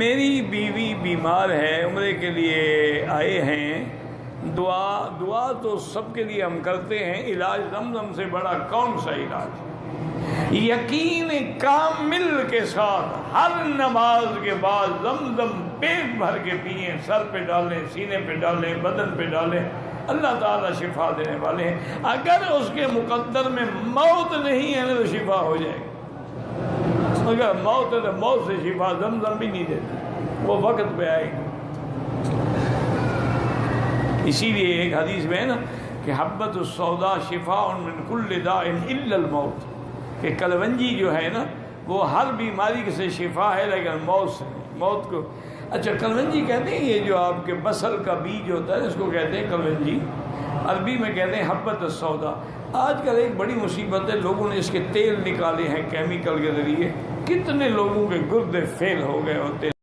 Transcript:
میری بیوی بیمار ہے، عمرے کے لیے آئے ہیں، دعا تو سب کے لیے ہم کرتے ہیں، علاج زمزم سے بڑا کون سا علاج؟ یقین کامل کے ساتھ ہر نماز کے بعد زمزم پیٹ بھر کے پئیں، سر پہ ڈالیں، سینے پہ ڈالیں، بدن پہ ڈالیں، اللہ تعالیٰ شفا دینے والے ہیں۔ اگر اس کے مقدر میں موت نہیں ہے تو شفا ہو جائے گی، اگر موت ہے تو موت سے شفا زمزم بھی نہیں دیتی، وہ وقت پہ آئے گی۔ اسی لیے ایک حدیث میں ہے نا کہ حبۃ السوداء شفاء من کل داء الا الموت، کہ کلونجی جو ہے نا وہ ہر بیماری سے شفا ہے لیکن موت سے نہیں، موت کو۔ اچھا کلونجی کہتے ہیں یہ جو آپ کے بصل کا بیج ہوتا ہے اس کو کہتے ہیں کلونجی، عربی میں کہتے ہیں حبۃ السوداء۔ آج کل ایک بڑی مصیبت ہے، لوگوں نے اس کے تیل نکالے ہیں کیمیکل کے ذریعے، کتنے لوگوں کے گردے فیل ہو گئے ہوتے ہیں۔